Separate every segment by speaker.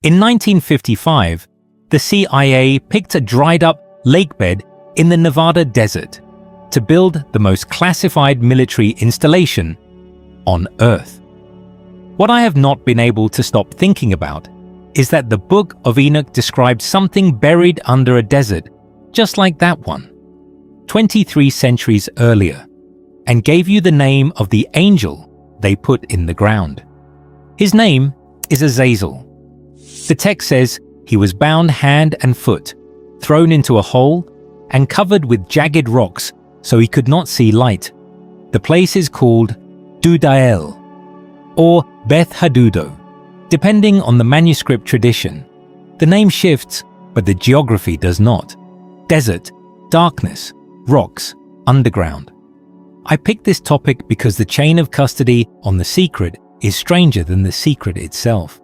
Speaker 1: In 1955, the CIA picked a dried-up lakebed in the Nevada desert to build the most classified military installation on Earth. What I have not been able to stop thinking about is that the Book of Enoch described something buried under a desert just like that one, 23 centuries earlier, and gave you the name of the angel they put in the ground. His name is Azazel. The text says he was bound hand and foot, thrown into a hole, and covered with jagged rocks so he could not see light. The place is called Dudael, or Beth Hadudo, depending on the manuscript tradition. The name shifts, but the geography does not. Desert, darkness, rocks, underground. I picked this topic because the chain of custody on the secret is stranger than the secret itself.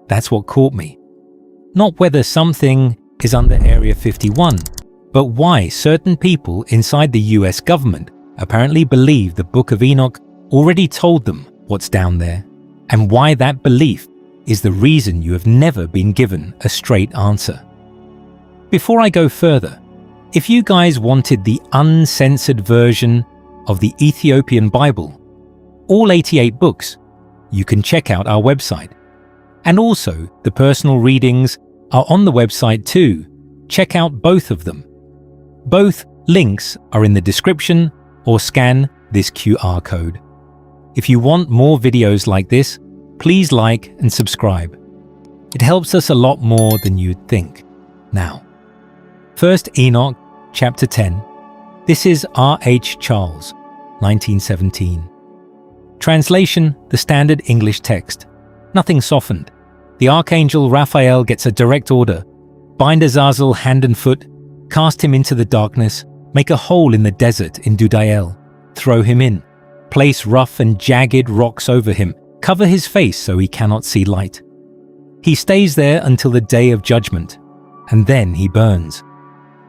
Speaker 1: That's what caught me. Not whether something is under Area 51, but why certain people inside the US government apparently believe the Book of Enoch already told them what's down there, and why that belief is the reason you have never been given a straight answer. Before I go further, if you guys wanted the uncensored version of the Ethiopian Bible, all 88 books, you can check out our website. And also, the personal readings are on the website too. Check out both of them. Both links are in the description, or scan this QR code. If you want more videos like this, please like and subscribe. It helps us a lot more than you'd think. Now, First Enoch, chapter 10. This is R.H. Charles, 1917. Translation, the standard English text. Nothing softened. The archangel Raphael gets a direct order. Bind Azazel hand and foot, cast him into the darkness, make a hole in the desert in Dudael, throw him in, place rough and jagged rocks over him, cover his face so he cannot see light. He stays there until the day of judgment, and then he burns.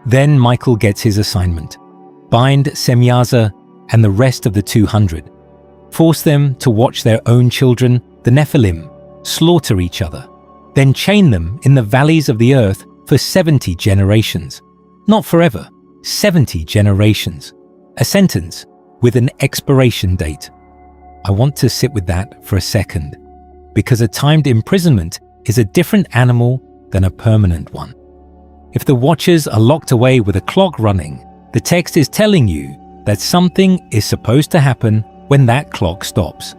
Speaker 1: Then Michael gets his assignment. Bind Semyaza and the rest of the 200. Force them to watch their own children, the Nephilim, slaughter each other. Then chain them in the valleys of the earth for 70 generations. Not forever, 70 generations. A sentence with an expiration date. I want to sit with that for a second, because a timed imprisonment is a different animal than a permanent one. If the watchers are locked away with a clock running, the text is telling you that something is supposed to happen when that clock stops.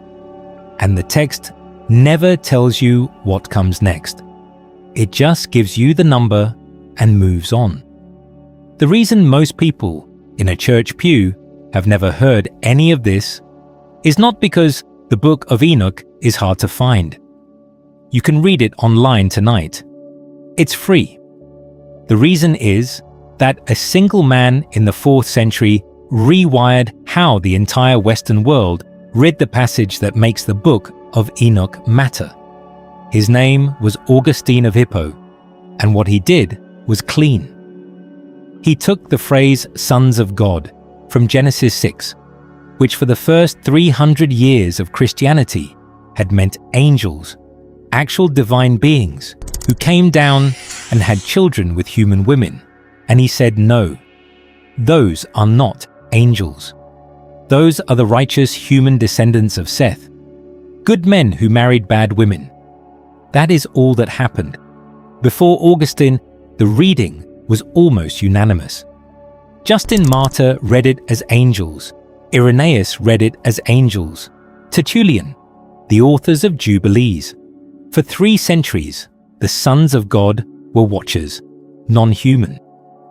Speaker 1: And the text never tells you what comes next. It just gives you the number and moves on. The reason most people in a church pew have never heard any of this is not because the Book of Enoch is hard to find. You can read it online tonight. It's free. The reason is that a single man in the 4th century rewired how the entire Western world read the passage that makes the Book of Enoch matter. His name was Augustine of Hippo, and what he did was clean. He took the phrase sons of God from Genesis 6, which for the first 300 years of Christianity had meant angels, actual divine beings who came down and had children with human women, and he said no, those are not angels. Those are the righteous human descendants of Seth, good men who married bad women. That is all that happened. Before Augustine, the reading was almost unanimous. Justin Martyr read it as angels. Irenaeus read it as angels. Tertullian, the authors of Jubilees. For 3 centuries, the sons of God were watchers, non-human,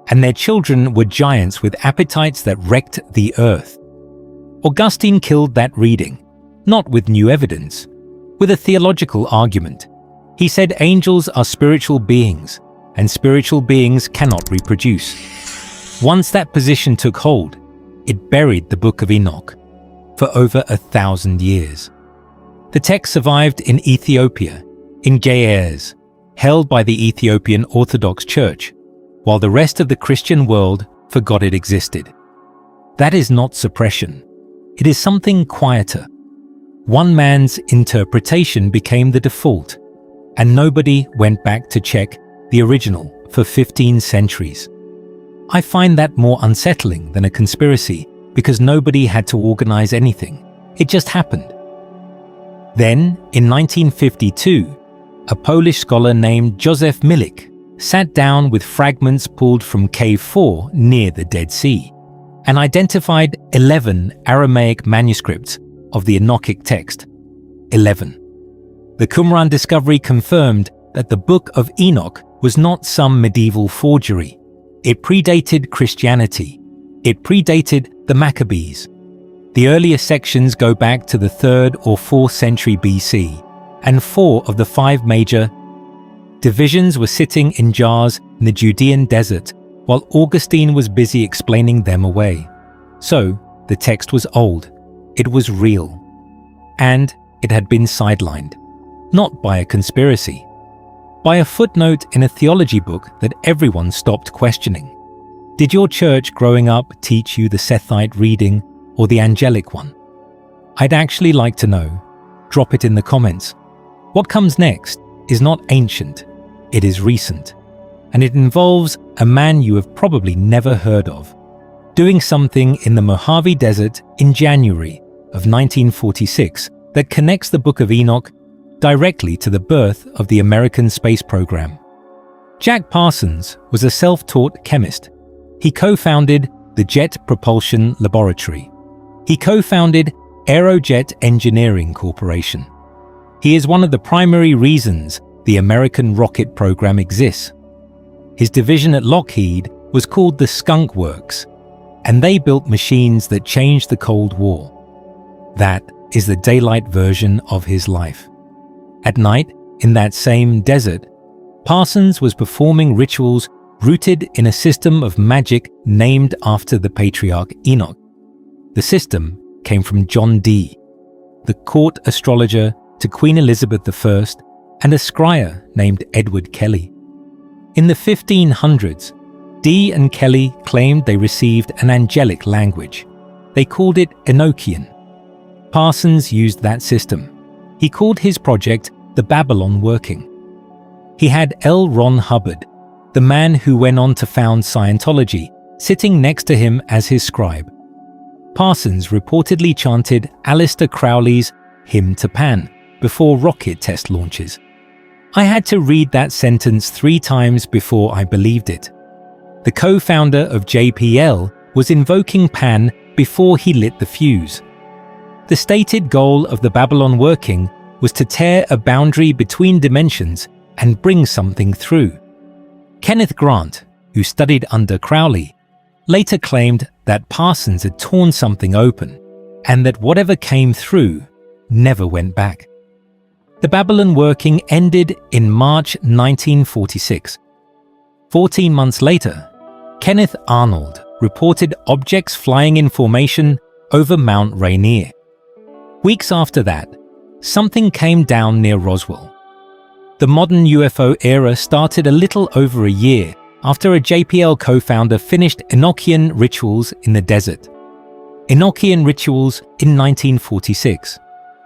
Speaker 1: and their children were giants with appetites that wrecked the earth. Augustine killed that reading, not with new evidence, with a theological argument. He said angels are spiritual beings, and spiritual beings cannot reproduce. Once that position took hold, it buried the Book of Enoch for over 1,000 years. The text survived in Ethiopia, in Ge'ez, held by the Ethiopian Orthodox Church, while the rest of the Christian world forgot it existed. That is not suppression. It is something quieter. One man's interpretation became the default, and nobody went back to check the original for 15 centuries. I find that more unsettling than a conspiracy because nobody had to organize anything. It just happened. Then, in 1952, a Polish scholar named Józef Milik sat down with fragments pulled from Cave 4 near the Dead Sea and identified 11 Aramaic manuscripts of the Enochic text. 11. The Qumran discovery confirmed that the Book of Enoch was not some medieval forgery. It predated Christianity. It predated the Maccabees. The earliest sections go back to the 3rd or 4th century BC, and 4 of the 5 major divisions were sitting in jars in the Judean desert while Augustine was busy explaining them away. So, the text was old, it was real, and it had been sidelined, not by a conspiracy, by a footnote in a theology book that everyone stopped questioning. Did your church growing up teach you the Sethite reading or the angelic one? I'd actually like to know. Drop it in the comments. What comes next is not ancient, it is recent, and it involves a man you have probably never heard of, doing something in the Mojave Desert in January of 1946 that connects the Book of Enoch directly to the birth of the American space program. Jack Parsons was a self-taught chemist. He co-founded the Jet Propulsion Laboratory. He co-founded Aerojet Engineering Corporation. He is one of the primary reasons the American rocket program exists. His division at Lockheed was called the Skunk Works, and they built machines that changed the Cold War. That is the daylight version of his life. At night, in that same desert, Parsons was performing rituals rooted in a system of magic named after the patriarch Enoch. The system came from John Dee, the court astrologer to Queen Elizabeth I, and a scryer named Edward Kelly. In the 1500s, Dee and Kelly claimed they received an angelic language. They called it Enochian. Parsons used that system. He called his project the Babylon Working. He had L. Ron Hubbard, the man who went on to found Scientology, sitting next to him as his scribe. Parsons reportedly chanted Aleister Crowley's Hymn to Pan before rocket test launches. I had to read that sentence 3 times before I believed it. The co-founder of JPL was invoking Pan before he lit the fuse. The stated goal of the Babylon Working was to tear a boundary between dimensions and bring something through. Kenneth Grant, who studied under Crowley, later claimed that Parsons had torn something open and that whatever came through never went back. The Babylon Working ended in March 1946. 14 months later, Kenneth Arnold reported objects flying in formation over Mount Rainier. Weeks after that, something came down near Roswell. The modern UFO era started a little over a year after a JPL co-founder finished Enochian rituals in the desert. Enochian rituals in 1946.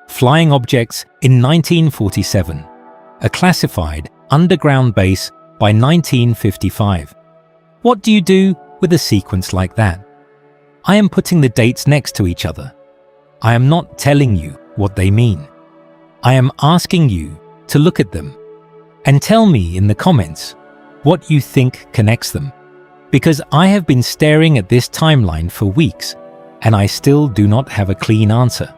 Speaker 1: Flying objects in 1947. A classified underground base by 1955. What do you do with a sequence like that? I am putting the dates next to each other. I am not telling you what they mean. I am asking you to look at them and tell me in the comments what you think connects them, because I have been staring at this timeline for weeks and I still do not have a clean answer.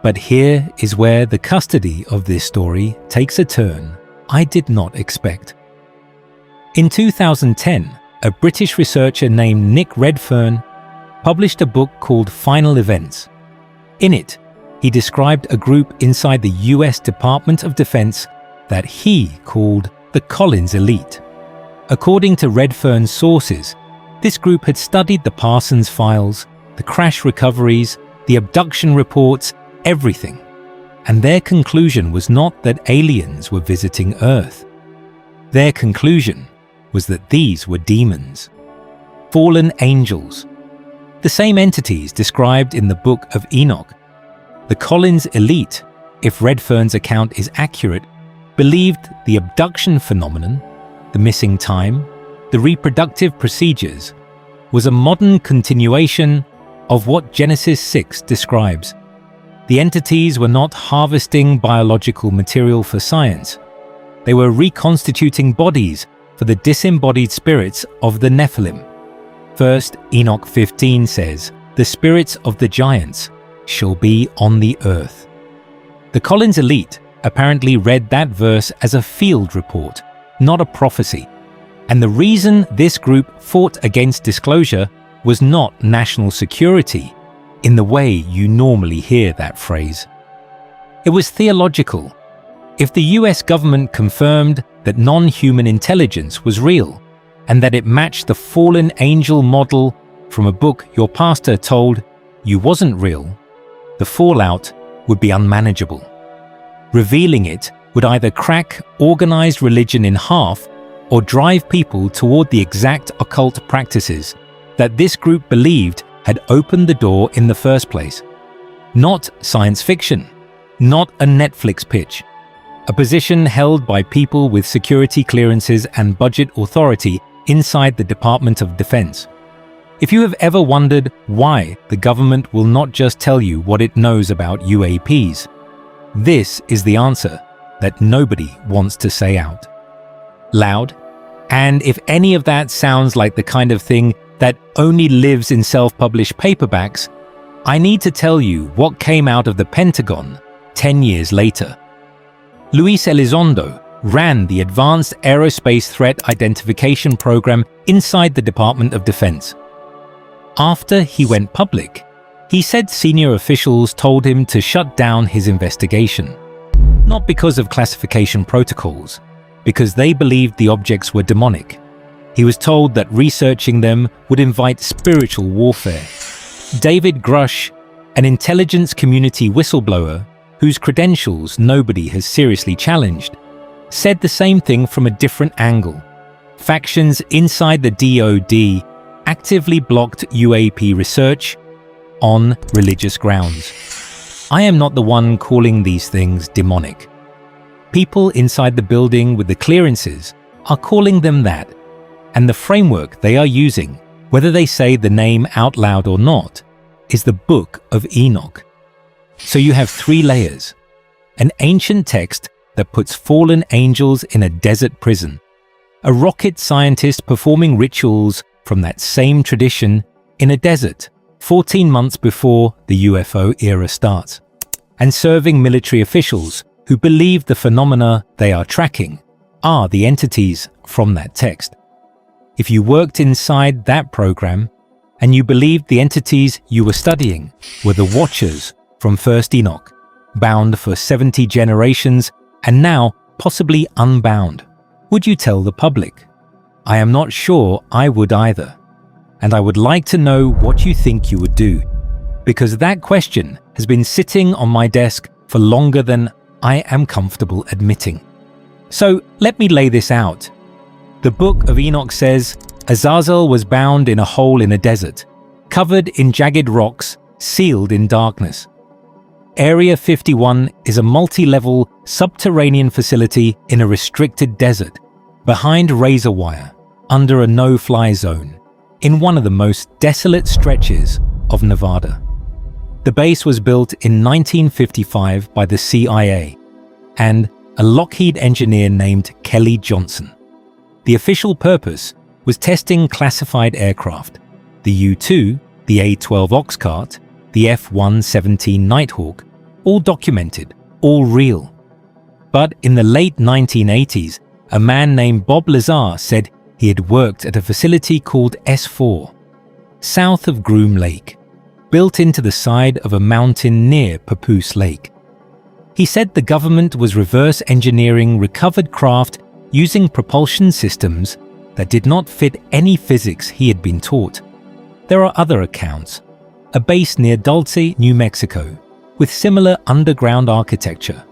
Speaker 1: But here is where the custody of this story takes a turn I did not expect. In 2010, a British researcher named Nick Redfern published a book called Final Events. In it, he described a group inside the US Department of Defense that he called the Collins Elite. According to Redfern's sources, this group had studied the Parsons files, the crash recoveries, the abduction reports, everything. And their conclusion was not that aliens were visiting Earth. Their conclusion was that these were demons, fallen angels, the same entities described in the Book of Enoch. The Collins Elite, if Redfern's account is accurate, believed the abduction phenomenon, the missing time, the reproductive procedures, was a modern continuation of what Genesis 6 describes. The entities were not harvesting biological material for science. They were reconstituting bodies for the disembodied spirits of the Nephilim. First Enoch 15 says, "The spirits of the giants shall be on the earth." The Collins elite apparently read that verse as a field report, not a prophecy. And the reason this group fought against disclosure was not national security, in the way you normally hear that phrase. It was theological. If the US government confirmed that non-human intelligence was real, and that it matched the fallen angel model from a book your pastor told you wasn't real, the fallout would be unmanageable. Revealing it would either crack organized religion in half or drive people toward the exact occult practices that this group believed had opened the door in the first place. Not science fiction, not a Netflix pitch, a position held by people with security clearances and budget authority inside the Department of Defense. If you have ever wondered why the government will not just tell you what it knows about UAPs, this is the answer that nobody wants to say out loud. And if any of that sounds like the kind of thing that only lives in self-published paperbacks, I need to tell you what came out of the Pentagon 10 years later. Luis Elizondo ran the Advanced Aerospace Threat Identification Program inside the Department of Defense. After he went public, he said senior officials told him to shut down his investigation, not because of classification protocols, because they believed the objects were demonic. He was told that researching them would invite spiritual warfare. David Grush, an intelligence community whistleblower whose credentials nobody has seriously challenged, said the same thing from a different angle. Factions inside the DoD actively blocked UAP research on religious grounds. I am not the one calling these things demonic. People inside the building with the clearances are calling them that, and the framework they are using, whether they say the name out loud or not, is the Book of Enoch. So you have three layers: an ancient text that puts fallen angels in a desert prison, a rocket scientist performing rituals from that same tradition in a desert 14 months before the UFO era starts, and serving military officials who believe the phenomena they are tracking are the entities from that text. If you worked inside that program and you believed the entities you were studying were the Watchers from First Enoch, bound for 70 generations and now possibly unbound, would you tell the public? I am not sure I would either. And I would like to know what you think you would do, because that question has been sitting on my desk for longer than I am comfortable admitting. So let me lay this out. The Book of Enoch says Azazel was bound in a hole in a desert, covered in jagged rocks, sealed in darkness. Area 51 is a multi-level subterranean facility in a restricted desert, behind razor wire, under a no-fly zone, in one of the most desolate stretches of Nevada. The base was built in 1955 by the CIA and a Lockheed engineer named Kelly Johnson. The official purpose was testing classified aircraft, the U-2, the A-12 Oxcart, the F-117 Nighthawk, all documented, all real. But in the late 1980s, a man named Bob Lazar said he had worked at a facility called S4, south of Groom Lake, built into the side of a mountain near Papoose Lake. He said the government was reverse engineering recovered craft using propulsion systems that did not fit any physics he had been taught. There are other accounts. A base near Dulce, New Mexico, with similar underground architecture.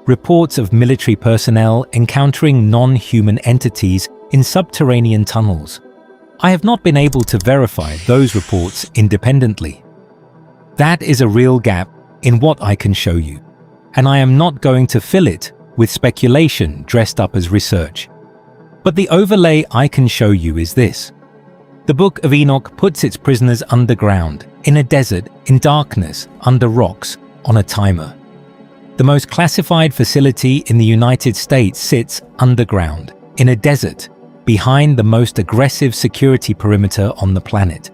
Speaker 1: Reports of military personnel encountering non-human entities in subterranean tunnels. I have not been able to verify those reports independently. That is a real gap in what I can show you, and I am not going to fill it with speculation dressed up as research. But the overlay I can show you is this. The Book of Enoch puts its prisoners underground, in a desert, in darkness, under rocks, on a timer. The most classified facility in the United States sits underground, in a desert, behind the most aggressive security perimeter on the planet.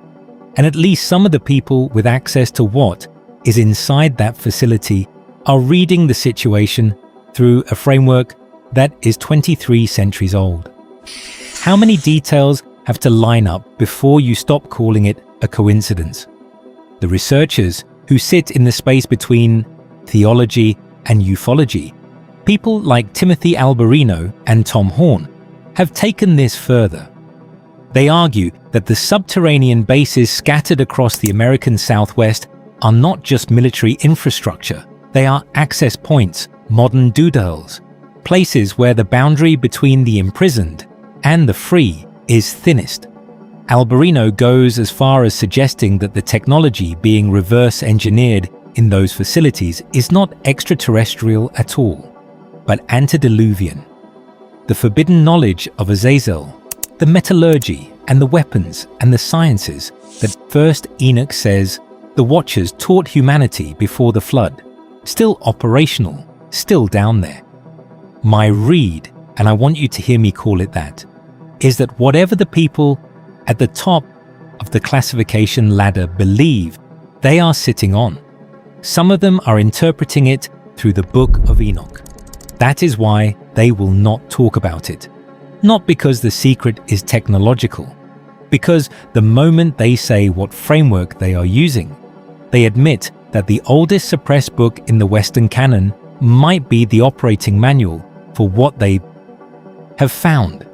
Speaker 1: And at least some of the people with access to what is inside that facility are reading the situation through a framework that is 23 centuries old. How many details have to line up before you stop calling it a coincidence? The researchers who sit in the space between theology and ufology, people like Timothy Alberino and Tom Horn, have taken this further. They argue that the subterranean bases scattered across the American Southwest are not just military infrastructure, they are access points, modern Dudaels, places where the boundary between the imprisoned and the free is thinnest. Alberino goes as far as suggesting that the technology being reverse engineered in those facilities is not extraterrestrial at all, but antediluvian. The forbidden knowledge of Azazel, the metallurgy and the weapons and the sciences that First Enoch says the Watchers taught humanity before the flood, still operational, still down there. My read, and I want you to hear me call it that, is that whatever the people at the top of the classification ladder believe they are sitting on, some of them are interpreting it through the Book of Enoch. That is why they will not talk about it. Not because the secret is technological, because the moment they say what framework they are using, they admit that the oldest suppressed book in the Western canon might be the operating manual for what they have found.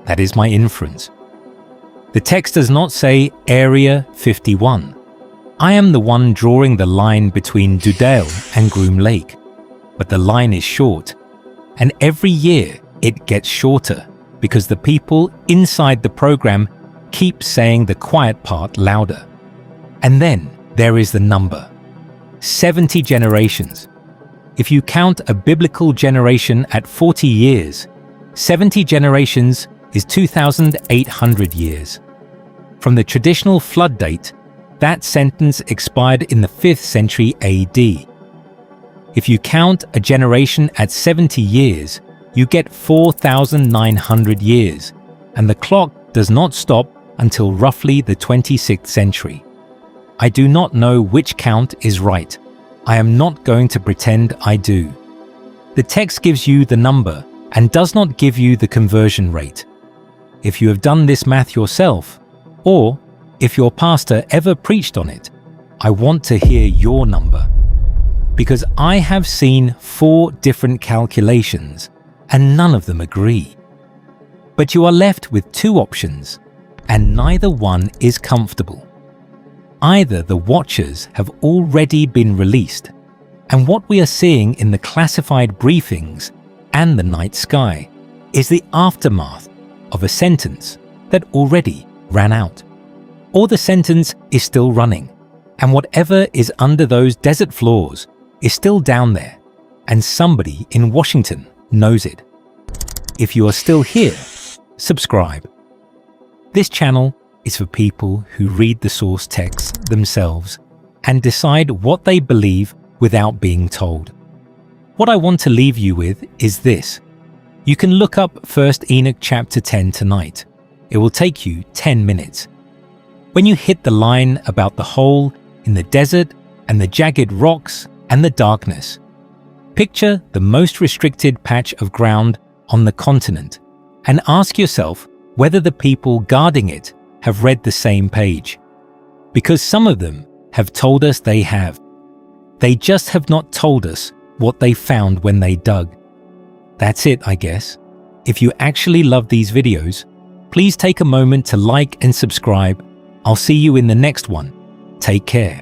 Speaker 1: That is my inference. The text does not say Area 51. I am the one drawing the line between Dudael and Groom Lake, but the line is short, and every year it gets shorter because the people inside the program keep saying the quiet part louder. And then there is the number, 70 generations. If you count a biblical generation at 40 years, 70 generations is 2,800 years. From the traditional flood date, that sentence expired in the 5th century AD. If you count a generation at 70 years, you get 4,900 years, and the clock does not stop until roughly the 26th century. I do not know which count is right. I am not going to pretend I do. The text gives you the number and does not give you the conversion rate. If you have done this math yourself, or if your pastor ever preached on it, I want to hear your number. Because I have seen 4 different calculations and none of them agree. But you are left with 2 options, and neither one is comfortable. Either the Watchers have already been released, and what we are seeing in the classified briefings and the night sky is the aftermath of a sentence that already ran out. Or the sentence is still running, and whatever is under those desert floors is still down there, and somebody in Washington knows it. If you are still here, subscribe. This channel is for people who read the source texts themselves and decide what they believe without being told. What I want to leave you with is this. You can look up First Enoch chapter 10 tonight. It will take you 10 minutes. When you hit the line about the hole in the desert and the jagged rocks and the darkness, picture the most restricted patch of ground on the continent and ask yourself whether the people guarding it have read the same page. Because some of them have told us they have. They just have not told us what they found when they dug. That's it, I guess. If you actually love these videos, please take a moment to like and subscribe. I'll see you in the next one. Take care.